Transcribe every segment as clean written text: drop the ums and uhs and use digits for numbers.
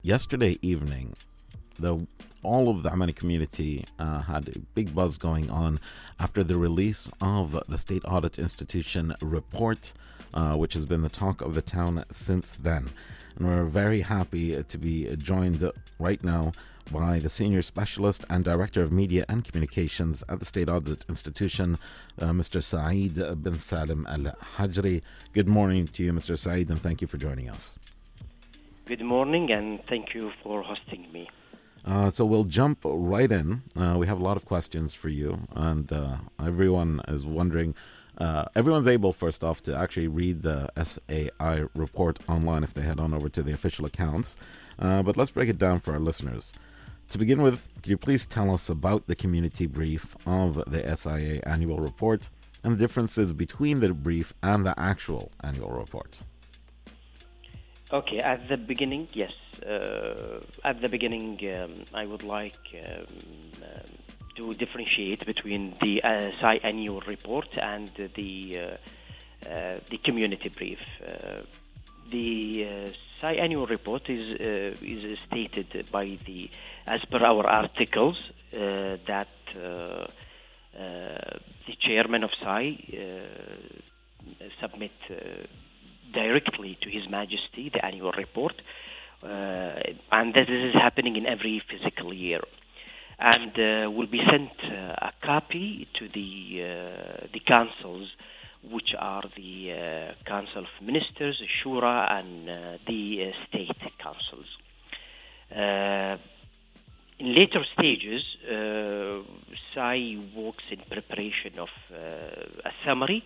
Yesterday evening, all of the Amani community had a big buzz going on after the release of the State Audit Institution report, which has been the talk of the town since then. And we're very happy to be joined right now by the Senior Specialist and Director of Media and Communications at the State Audit Institution, Mr. Saeed bin Salim Al Hajri. Good morning to you, Mr. Saeed, and thank you for joining us. Good morning, and thank you for hosting me. So we'll jump right in. We have a lot of questions for you, and everyone is wondering. Everyone's able, first off, to actually read the SAI report online if they head on over to the official accounts. But let's break it down for our listeners. To begin with, could you please tell us about the community brief of the SIA annual report and the differences between the brief and the actual annual report? Okay, at the beginning, yes. I would like to differentiate between the SI annual report and the community brief. The SI annual report is stated as per our articles that the chairman of SI submit directly to His Majesty the annual report, and this is happening in every fiscal year, and will be sent a copy to the councils, which are the Council of Ministers, Shura, and the state councils. In later stages, SAI works in preparation of a summary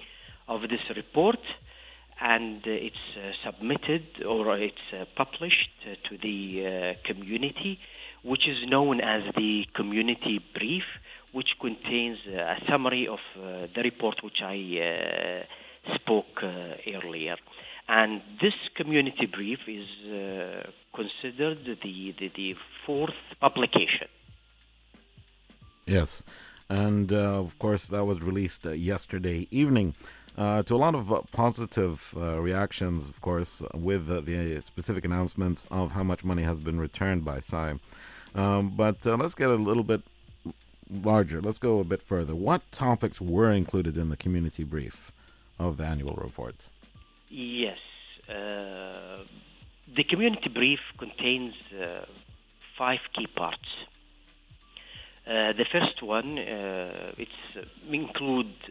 of this report, and it's submitted or it's published to the community, which is known as the community brief, which contains a summary of the report which I spoke earlier. And this community brief is considered the fourth publication. Yes, and of course that was released yesterday evening. To a lot of positive reactions, of course, with the specific announcements of how much money has been returned by SAI. But let's get a little bit larger. Let's go a bit further. What topics were included in the community brief of the annual report? Yes. The community brief contains 5 key parts. The first one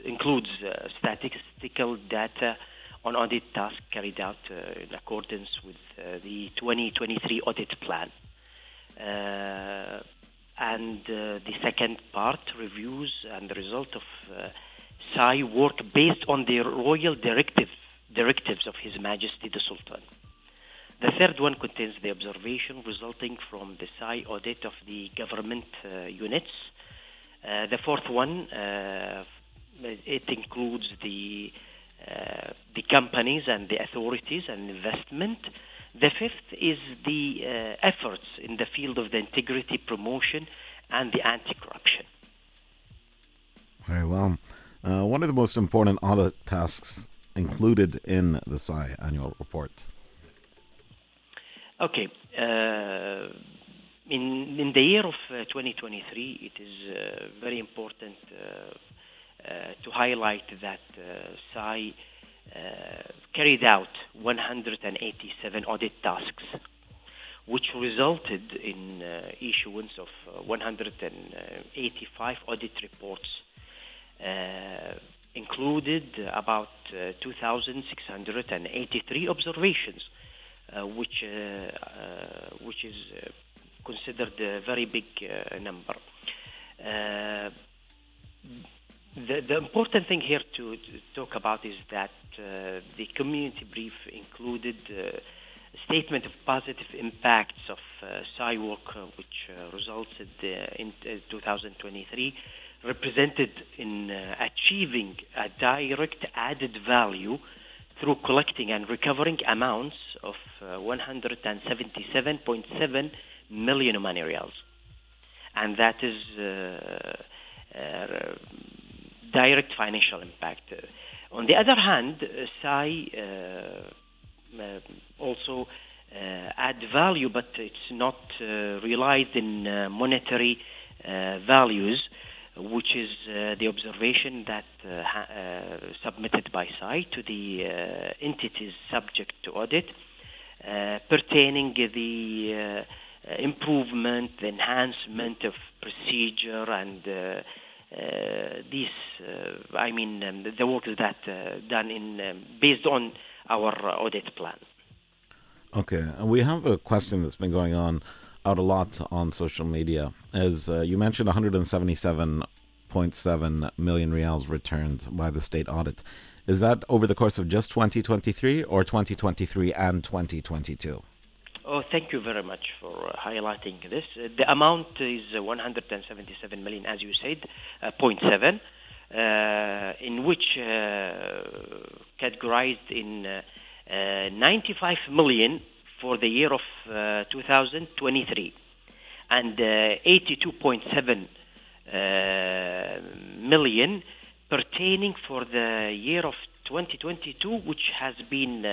includes statistical data on audit tasks carried out in accordance with the 2023 audit plan. And the second part reviews and the result of SAI work based on the royal directives of His Majesty the Sultan. The third one contains the observation resulting from the SAI audit of the government units. The fourth one, it includes the companies and the authorities and investment. The fifth is the efforts in the field of the integrity promotion and the anti-corruption. Very well. What are the most important audit tasks included in the SAI annual report? Okay. In the year of 2023, it is very important to highlight that SAI carried out 187 audit tasks, which resulted in issuance of 185 audit reports, included about 2,683 observations, which is considered a very big number. The important thing here to talk about is that the community brief included a statement of positive impacts of SAI work, which resulted in 2023, represented in achieving a direct added value through collecting and recovering amounts of 177.7 million Omani riyals. And that is direct financial impact. On the other hand, SAI also add value, but it's not realized in monetary values, which is the observation that submitted by SAI to the entities subject to audit, pertaining the improvement, the enhancement of procedure, and the work that done based on our audit plan. Okay, and we have a question that's been going on out a lot on social media. As you mentioned, 177.7 million rials returned by the state audit. Is that over the course of just 2023 or 2023 and 2022? Oh, thank you very much for highlighting this. The amount is 177 million, as you said, 0.7, in which categorized in 95 million for the year of 2023 and 82.7 million pertaining for the year of 2022, which has been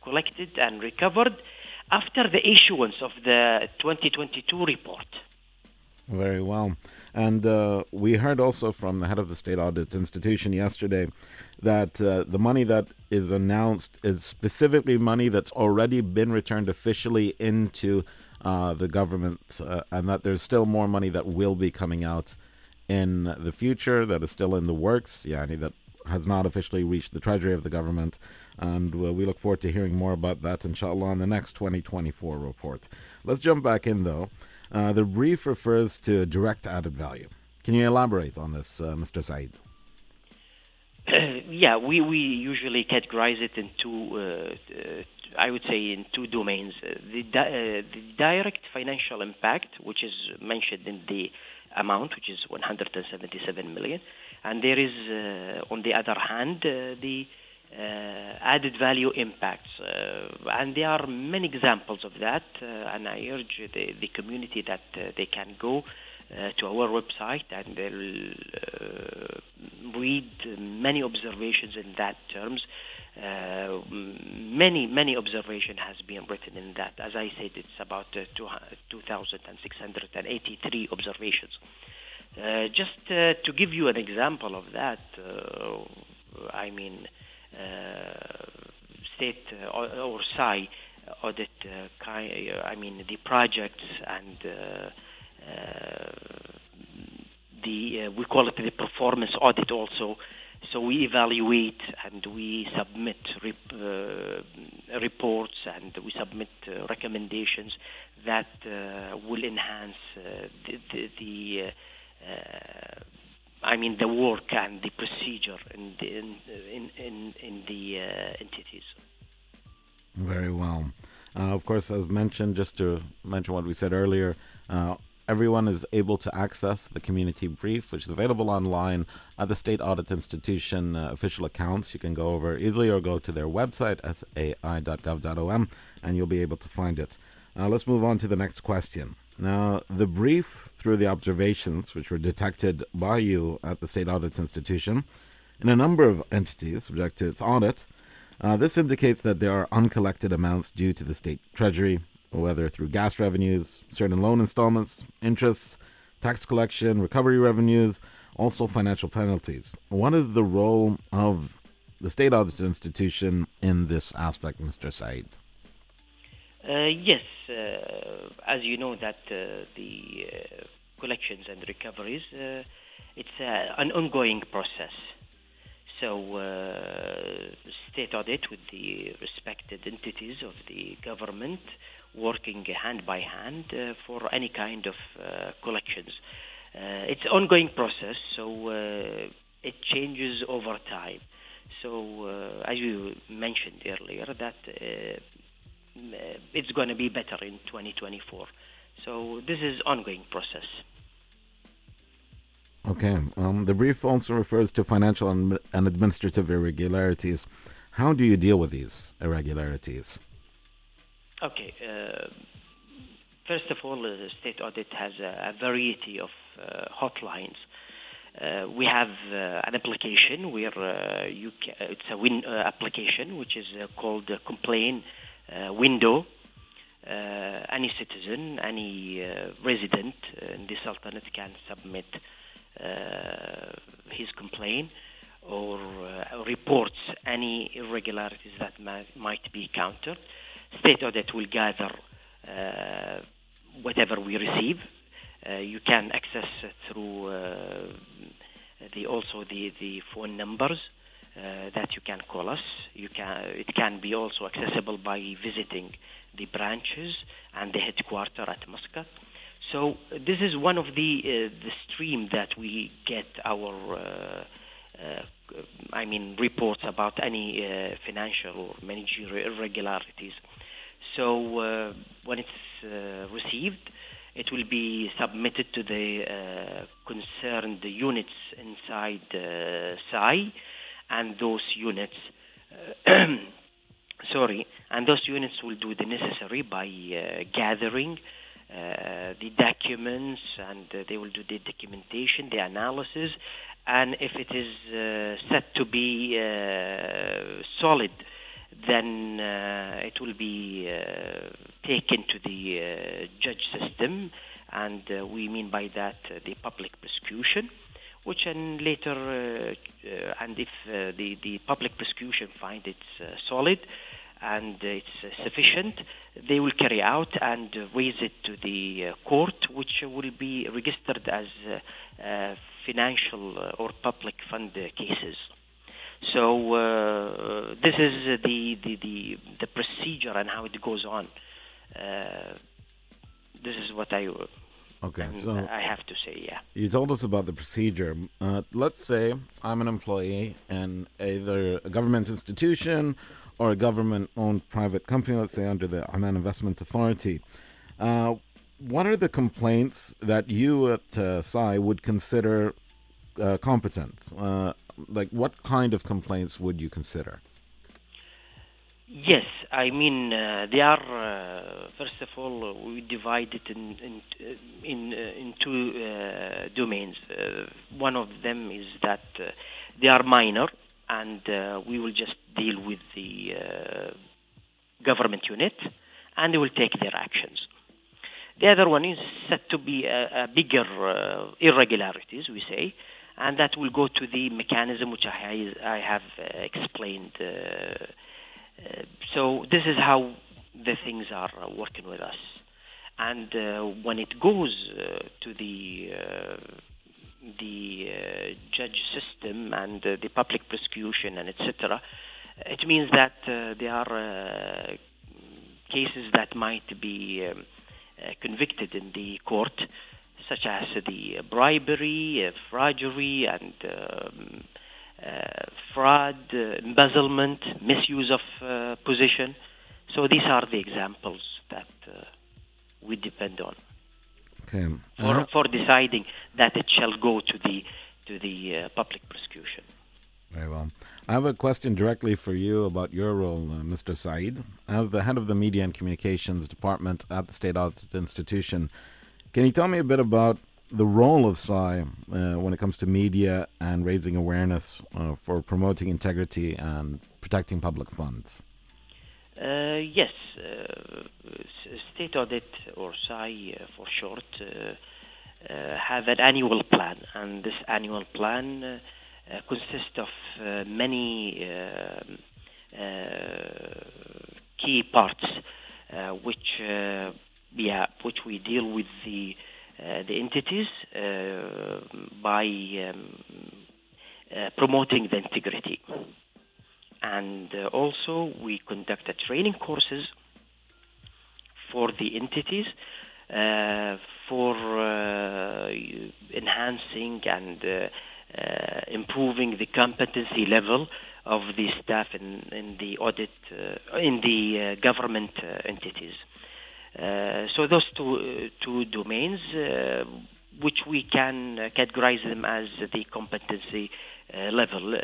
collected and recovered after the issuance of the 2022 report. Very well. And we heard also from the head of the State Audit Institution yesterday that the money that is announced is specifically money that's already been returned officially into the government, and that there's still more money that will be coming out in the future that is still in the works, that has not officially reached the treasury of the government. And we look forward to hearing more about that, inshallah, in the next 2024 report. Let's jump back in, though. The brief refers to direct added value. Can you elaborate on this, Mr. Said? We usually categorize it in two domains. The direct financial impact, which is mentioned in the amount, which is 177 million. And there is, on the other hand, the added value impacts. And there are many examples of that. And I urge the community that they can go to our website and they'll read many observations in that terms. Many observation has been written in that. As I said, it's about 2,683 observations. Just to give you an example of that, state or SAI audit, the projects and we call it the performance audit also. So we evaluate and we submit reports and we submit recommendations that will enhance the work and the procedure in the entities. Very well. Of course, as mentioned, just to mention what we said earlier, everyone is able to access the community brief, which is available online at the State Audit Institution official accounts. You can go over easily or go to their website, sai.gov.om, and you'll be able to find it. Now, let's move on to the next question. Now, the brief, through the observations which were detected by you at the State Audit Institution in a number of entities subject to its audit, this indicates that there are uncollected amounts due to the state treasury, whether through gas revenues, certain loan installments, interests, tax collection, recovery revenues, also financial penalties. What is the role of the State Audit Institution in this aspect, Mr. Said? Yes, as you know that the collections and recoveries, it's an ongoing process. So state audit with the respected entities of the government working hand by hand for any kind of collections. It's an ongoing process, so it changes over time. So as you mentioned earlier, that it's going to be better in 2024. So this is ongoing process. Okay. The brief also refers to financial and administrative irregularities. How do you deal with these irregularities? Okay. First of all, the state audit has a variety of hotlines. We have an application where it's a application which is called a complaint window. any citizen, any resident in the Sultanate can submit his complaint or reports any irregularities that might be countered. State Audit will gather whatever we receive. You can access through the phone numbers that you can call us. It can be also accessible by visiting the branches and the headquarters at Muscat. So this is one of the stream that we get our reports about any financial or managerial irregularities. So when it's received, it will be submitted to the concerned units inside SAI, and those units will do the necessary by gathering the documents, and they will do the documentation, the analysis, and if it is said to be solid, then it will be taken to the judge system, and we mean by that the public prosecution, which and later, and if the public prosecution find it's solid and it's sufficient, they will carry out and raise it to the court, which will be registered as financial or public fund cases. So this is the procedure and how it goes on. This is what I have to say. Yeah. You told us about the procedure. Let's say I'm an employee in either a government institution or a government-owned private company, let's say under the Oman Investment Authority. What are the complaints that you at SAI would consider competent? Like what kind of complaints would you consider? Yes, they are. First of all, we divide it in two domains. One of them is that they are minor, and we will just deal with the government unit, and they will take their actions. The other one is said to be a bigger irregularities, we say, and that will go to the mechanism which I have explained. So this is how the things are working with us. And when it goes to the judge system and the public prosecution and etc., it means that there are cases that might be convicted in the court, such as the bribery, forgery, and fraud, embezzlement, misuse of position. So these are the examples that we depend on for deciding that it shall go to the public prosecution. Very well. I have a question directly for you about your role, Mr. Saeed. As the head of the Media and Communications Department at the State Audit Institution, can you tell me a bit about the role of SAI when it comes to media and raising awareness for promoting integrity and protecting public funds? Yes. State Audit, or SAI for short, have an annual plan, and this annual plan consists of many key parts, which we deal with the entities by promoting the integrity. And also we conduct training courses for the entities for enhancing and improving the competency level of the staff in the audit, in the government entities. So those two domains, which we can categorize them as the competency level,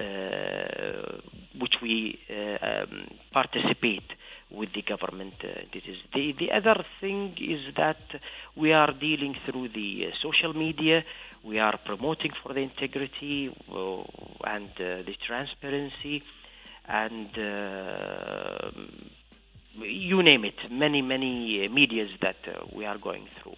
which we participate with the government entities. The other thing is that we are dealing through the social media. We are promoting for the integrity and the transparency, and you name it, many medias that we are going through.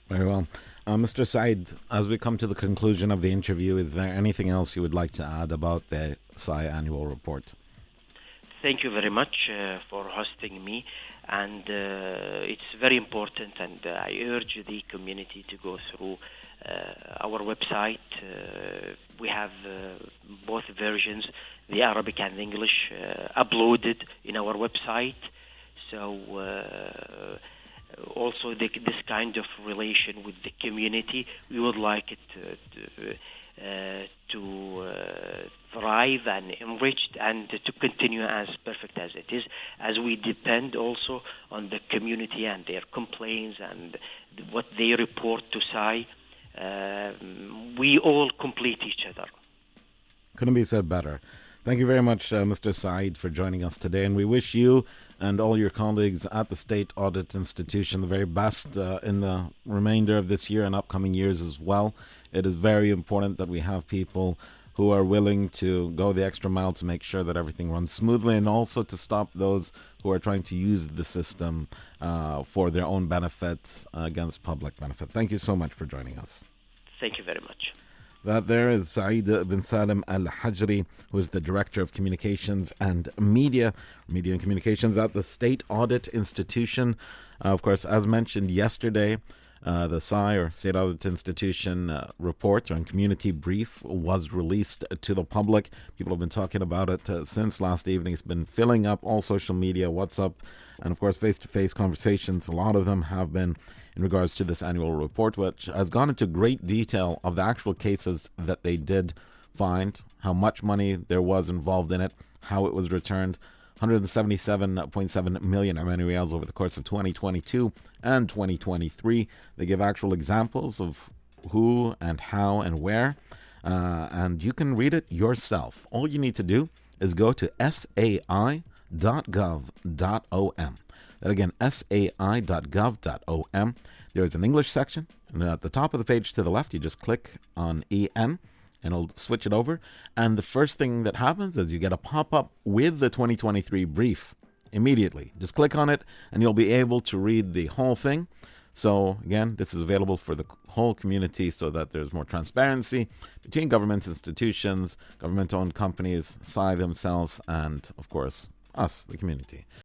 Very well. Mr. Said, as we come to the conclusion of the interview, is there anything else you would like to add about the SAI annual report? Thank you very much for hosting me, and it's very important, and I urge the community to go through our website. We have both versions, the Arabic and English, uploaded in our website. So also this kind of relation with the community, we would like it to thrive and enriched and to continue as perfect as it is, as we depend also on the community and their complaints and what they report to SAI. We all complete each other. Couldn't be said better. Thank you very much, Mr. Said, for joining us today. And we wish you and all your colleagues at the State Audit Institution the very best in the remainder of this year and upcoming years as well. It is very important that we have people who are willing to go the extra mile to make sure that everything runs smoothly, and also to stop those who are trying to use the system for their own benefit against public benefit. Thank you so much for joining us. Thank you very much. That there is Saeed bin Salim Al Hajri, who is the Director of Communications and Media and Communications at the State Audit Institution. Of course, as mentioned yesterday, the SAI, or State Audit Institution, report and community brief was released to the public. People have been talking about it since last evening. It's been filling up all social media, WhatsApp, and of course face-to-face conversations. A lot of them have been in regards to this annual report, which has gone into great detail of the actual cases that they did find, how much money there was involved in it, how it was returned. 177.7 million Omani Riyals over the course of 2022 and 2023. They give actual examples of who and how and where, and you can read it yourself. All you need to do is go to sai.gov.om. That again, sai.gov.om. There's an English section, and at the top of the page to the left, you just click on EN, and it'll switch it over. And the first thing that happens is you get a pop-up with the 2023 brief immediately. Just click on it, and you'll be able to read the whole thing. So again, this is available for the whole community so that there's more transparency between government institutions, government-owned companies, SAI themselves, and of course, us, the community.